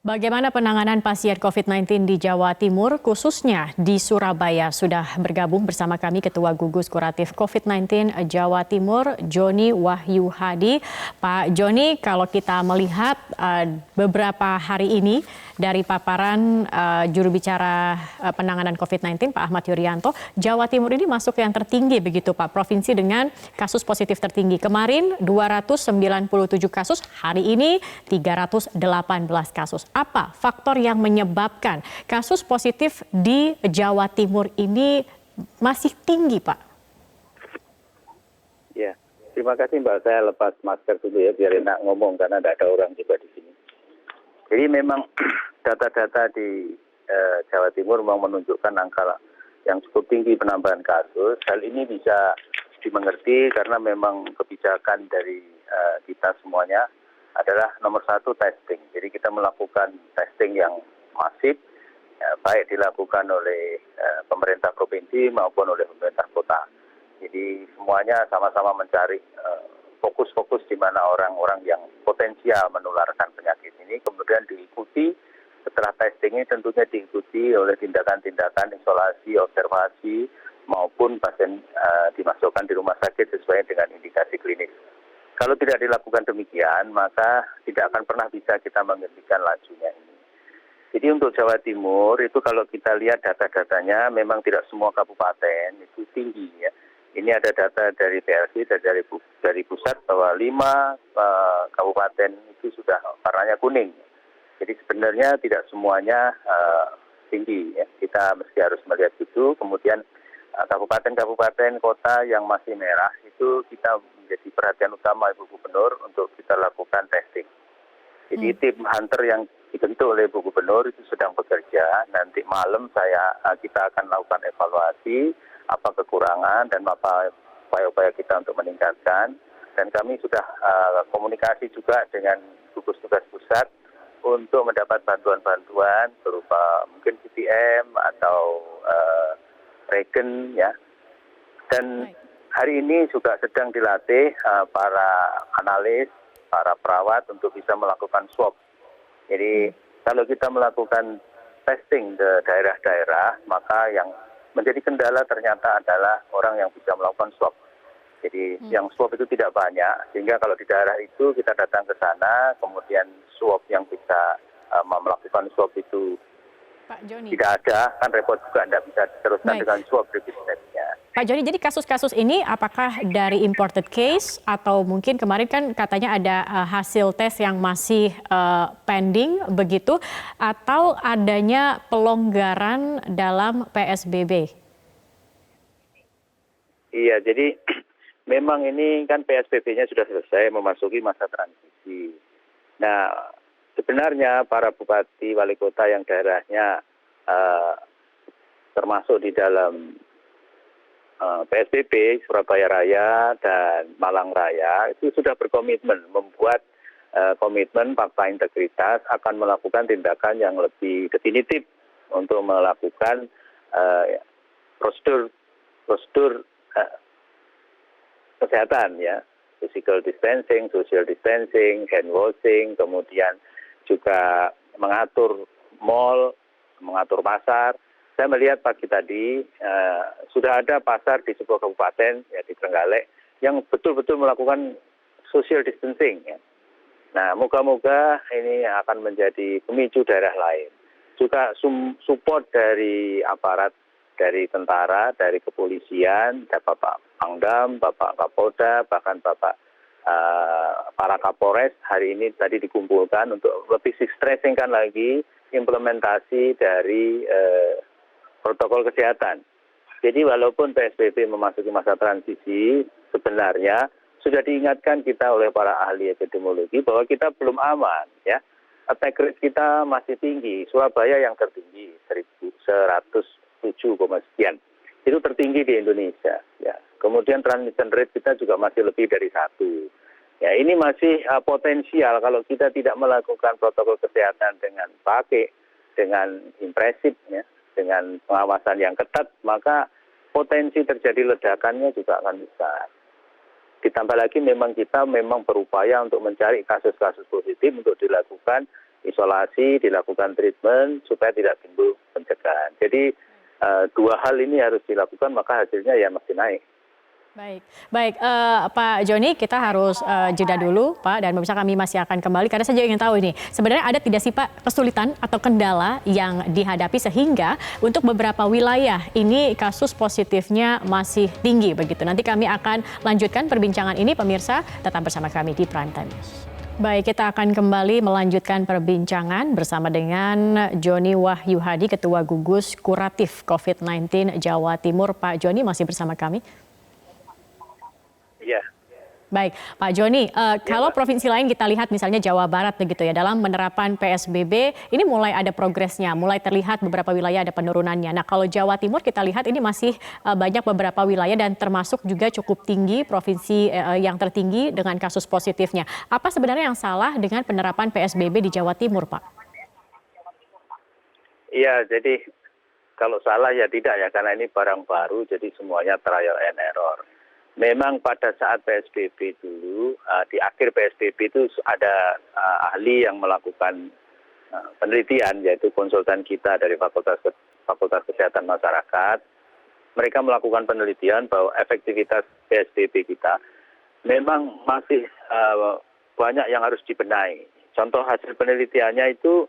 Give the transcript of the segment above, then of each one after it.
Bagaimana penanganan pasien COVID-19 di Jawa Timur, khususnya di Surabaya? Sudah bergabung bersama kami Ketua Gugus Kuratif COVID-19 Jawa Timur, Joni Wahyu Hadi. Pak Joni, kalau kita melihat beberapa hari ini dari paparan juru bicara penanganan COVID-19, Pak Ahmad Yuryanto, Jawa Timur ini masuk yang tertinggi begitu Pak, provinsi dengan kasus positif tertinggi. Kemarin 297 kasus, hari ini 318 kasus. Apa faktor yang menyebabkan kasus positif di Jawa Timur ini masih tinggi, Pak? Ya, terima kasih Mbak. Saya lepas masker dulu ya, biar enak ngomong karena tidak ada orang juga di sini. Jadi memang data-data di Jawa Timur memang menunjukkan angka yang cukup tinggi penambahan kasus. Hal ini bisa dimengerti karena memang kebijakan dari kita semuanya adalah nomor satu testing. Jadi kita melakukan testing yang masif, ya, baik dilakukan oleh pemerintah provinsi maupun oleh pemerintah kota. Jadi semuanya sama-sama mencari fokus-fokus di mana orang-orang yang potensial menularkan penyakit ini, kemudian diikuti setelah testing ini tentunya diikuti oleh tindakan-tindakan isolasi, observasi maupun pasien dimasukkan di rumah sakit sesuai dengan indikasi klinis. Kalau tidak dilakukan demikian, maka tidak akan pernah bisa kita menghentikan lajunya ini. Jadi untuk Jawa Timur itu kalau kita lihat data-datanya memang tidak semua kabupaten itu tinggi ya. Ini ada data dari PLC dari pusat bahwa 5 kabupaten itu sudah warnanya kuning. Jadi sebenarnya tidak semuanya tinggi ya. Kita mesti harus melihat itu. Kemudian kabupaten-kabupaten kota yang masih merah itu kita menjadi perhatian utama Ibu Gubernur untuk kita lakukan testing. Jadi tim hunter yang dibentuk oleh Ibu Gubernur itu sedang bekerja. Nanti malam kita akan lakukan evaluasi apa kekurangan dan apa upaya-upaya kita untuk meningkatkan. Dan kami sudah komunikasi juga dengan gugus tugas pusat untuk mendapat bantuan-bantuan berupa mungkin CPM atau regen ya. Dan hari ini juga sedang dilatih para analis, para perawat untuk bisa melakukan swab. Jadi kalau kita melakukan testing ke daerah-daerah, maka yang menjadi kendala ternyata adalah orang yang bisa melakukan swab. Jadi yang swab itu tidak banyak, sehingga kalau di daerah itu kita datang ke sana, kemudian swab yang bisa melakukan swab itu Pak Joni, tidak ada, kan repot juga, tidak bisa diteruskan dengan swab rapid testnya. Pak Joni, jadi kasus-kasus ini apakah dari imported case atau mungkin kemarin kan katanya ada hasil tes yang masih pending begitu, atau adanya pelonggaran dalam PSBB? Iya, jadi memang ini kan PSBB-nya sudah selesai memasuki masa transisi. Nah, sebenarnya para bupati, wali kota yang daerahnya termasuk di dalam PSBB, Surabaya Raya dan Malang Raya itu sudah berkomitmen membuat komitmen fakta integritas akan melakukan tindakan yang lebih definitif untuk melakukan prosedur kesehatan ya, physical distancing, social distancing, hand washing, kemudian juga mengatur mal, mengatur pasar. Saya melihat pagi tadi sudah ada pasar di sebuah kabupaten ya di Trenggalek yang betul-betul melakukan social distancing ya. Nah, moga-moga ini akan menjadi pemicu daerah lain. Juga support dari aparat, dari tentara, dari kepolisian, Bapak Pangdam, Bapak Kapolda, bahkan Bapak para Kapolres hari ini tadi dikumpulkan untuk lebih stressingkan lagi implementasi dari protokol kesehatan. Jadi walaupun PSBB memasuki masa transisi, sebenarnya sudah diingatkan kita oleh para ahli epidemiologi bahwa kita belum aman ya. Attack rate kita masih tinggi. Surabaya yang tertinggi 1.107, sekian. Itu tertinggi di Indonesia ya. Kemudian transmission rate kita juga masih lebih dari 1. Ya, ini masih potensial kalau kita tidak melakukan protokol kesehatan dengan dengan impresif ya, dengan pengawasan yang ketat, maka potensi terjadi ledakannya juga akan besar. Ditambah lagi memang kita berupaya untuk mencari kasus-kasus positif untuk dilakukan isolasi, dilakukan treatment supaya tidak timbul pencegahan. Jadi dua hal ini harus dilakukan, maka hasilnya ya masih naik. Baik, baik Pak Joni, kita harus jeda dulu Pak, dan pemirsa kami masih akan kembali karena saya ingin tahu ini sebenarnya ada tidak sih Pak kesulitan atau kendala yang dihadapi sehingga untuk beberapa wilayah ini kasus positifnya masih tinggi begitu. Nanti kami akan lanjutkan perbincangan ini, pemirsa tetap bersama kami di Prime Time News. Baik, kita akan kembali melanjutkan perbincangan bersama dengan Joni Wahyu Hadi, Ketua Gugus Kuratif COVID-19 Jawa Timur. Pak Joni masih bersama kami. Iya. Baik, Pak Joni, kalau provinsi lain kita lihat misalnya Jawa Barat begitu ya, dalam penerapan PSBB ini mulai ada progresnya, mulai terlihat beberapa wilayah ada penurunannya. Nah, kalau Jawa Timur kita lihat ini masih banyak beberapa wilayah dan termasuk juga cukup tinggi provinsi yang tertinggi dengan kasus positifnya. Apa sebenarnya yang salah dengan penerapan PSBB di Jawa Timur, Pak? Iya, jadi kalau salah ya tidak ya, karena ini barang baru, jadi semuanya trial and error. Memang pada saat PSBB dulu, di akhir PSBB itu ada ahli yang melakukan penelitian, yaitu konsultan kita dari Fakultas Kesehatan Masyarakat. Mereka melakukan penelitian bahwa efektivitas PSBB kita memang masih banyak yang harus dibenahi. Contoh hasil penelitiannya itu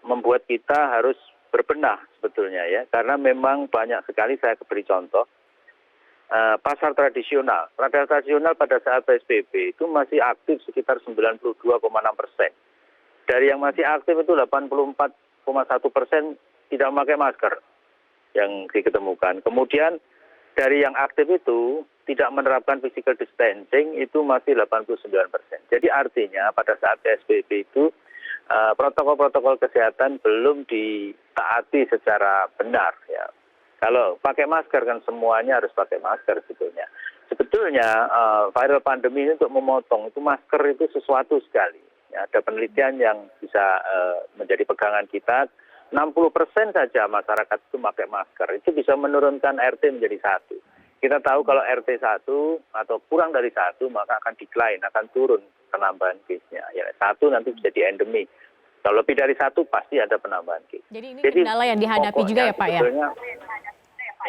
membuat kita harus berbenah sebetulnya ya, karena memang banyak sekali, saya beri contoh, pasar tradisional pada saat PSBB itu masih aktif sekitar 92,6%. Dari yang masih aktif itu 84,1% tidak memakai masker yang diketemukan. Kemudian dari yang aktif itu tidak menerapkan physical distancing itu masih 89%. Jadi artinya pada saat PSBB itu protokol-protokol kesehatan belum ditaati secara benar ya. Kalau pakai masker kan semuanya harus pakai masker sebetulnya. Sebetulnya viral pandemi ini untuk memotong itu masker itu sesuatu sekali. Ya, ada penelitian yang bisa menjadi pegangan kita. 60% saja masyarakat itu pakai masker. Itu bisa menurunkan RT menjadi 1. Kita tahu kalau RT 1 atau kurang dari 1 maka akan decline, akan turun penambahan case-nya. Ya, 1 nanti bisa di endemi. Kalau lebih dari 1 pasti ada penambahan case. Jadi ini kendala yang dihadapi juga ya Pak ya?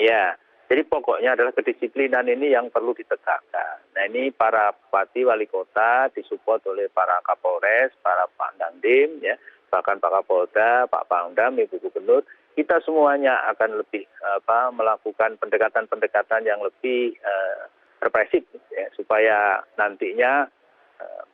Ya, jadi pokoknya adalah kedisiplinan ini yang perlu ditegakkan. Nah ini para bupati, wali kota disupport oleh para Kapolres, para Pak Dandim, ya, bahkan Pak Kapolda, Pak Pangdam, Ibu Gubernur, kita semuanya akan lebih melakukan pendekatan-pendekatan yang lebih represif, ya, supaya nantinya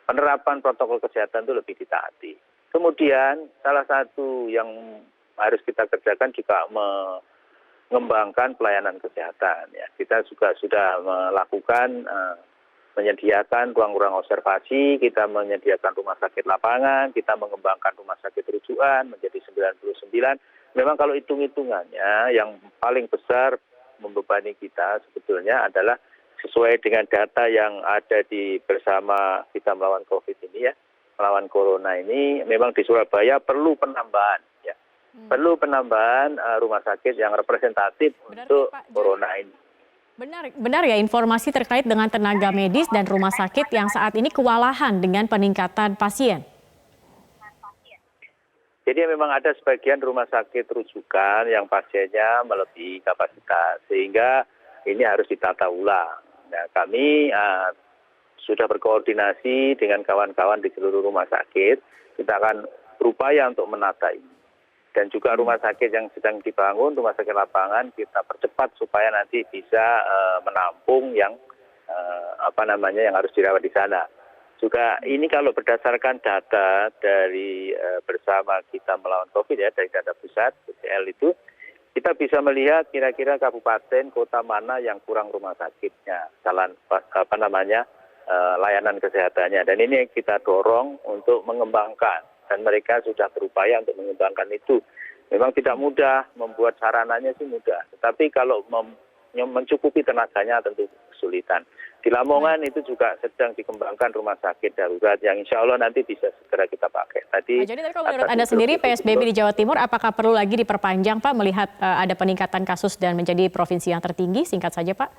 penerapan protokol kesehatan itu lebih ditaati. Kemudian salah satu yang harus kita kerjakan juga mengembangkan pelayanan kesehatan. Ya, kita juga sudah melakukan menyediakan ruang-ruang observasi, kita menyediakan rumah sakit lapangan, kita mengembangkan rumah sakit rujukan menjadi 99. Memang kalau hitung-hitungannya yang paling besar membebani kita sebetulnya adalah sesuai dengan data yang ada di bersama kita melawan COVID ini ya, melawan corona ini, memang di Surabaya perlu penambahan ya. Perlu penambahan rumah sakit yang representatif untuk corona ini. Benar ya informasi terkait dengan tenaga medis dan rumah sakit yang saat ini kewalahan dengan peningkatan pasien. Jadi memang ada sebagian rumah sakit rujukan yang pasiennya melebihi kapasitas, sehingga ini harus ditata ulang. Nah, kami sudah berkoordinasi dengan kawan-kawan di seluruh rumah sakit, kita akan berupaya untuk menata ini. Dan juga rumah sakit yang sedang dibangun, rumah sakit lapangan, kita percepat supaya nanti bisa menampung yang yang harus dirawat di sana. Juga ini kalau berdasarkan data dari bersama kita melawan COVID ya, dari data pusat BCL itu, kita bisa melihat kira-kira kabupaten, kota mana yang kurang rumah sakitnya, layanan kesehatannya. Dan ini kita dorong untuk mengembangkan. Dan mereka sudah berupaya untuk mengembangkan itu. Memang tidak mudah, membuat sarananya sih mudah. Tetapi kalau mencukupi tenaganya tentu kesulitan. Di Lamongan itu juga sedang dikembangkan rumah sakit darurat yang insya Allah nanti bisa segera kita pakai. Jadi kalau menurut Anda sendiri PSBB di Jawa Timur apakah perlu lagi diperpanjang Pak melihat ada peningkatan kasus dan menjadi provinsi yang tertinggi? Singkat saja Pak.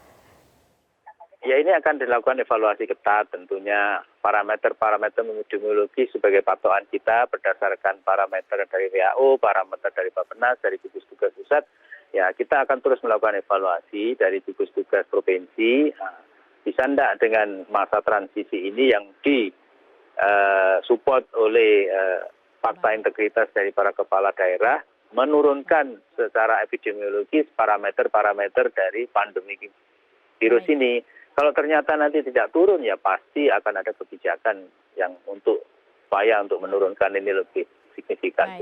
Ya, ini akan dilakukan evaluasi ketat tentunya parameter-parameter epidemiologi sebagai patokan kita berdasarkan parameter dari WHO, parameter dari Bappenas, dari gugus tugas pusat. Ya, kita akan terus melakukan evaluasi dari gugus tugas provinsi. Bisa enggak dengan masa transisi ini yang support oleh fakta integritas dari para kepala daerah menurunkan secara epidemiologis parameter-parameter dari pandemi virus ini. Kalau ternyata nanti tidak turun, ya pasti akan ada kebijakan yang untuk upaya untuk menurunkan ini lebih signifikan.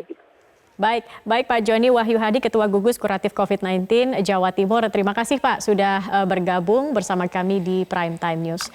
Baik Pak Joni Wahyu Hadi, Ketua Gugus Kuratif COVID-19 Jawa Timur. Terima kasih Pak sudah bergabung bersama kami di Prime Time News.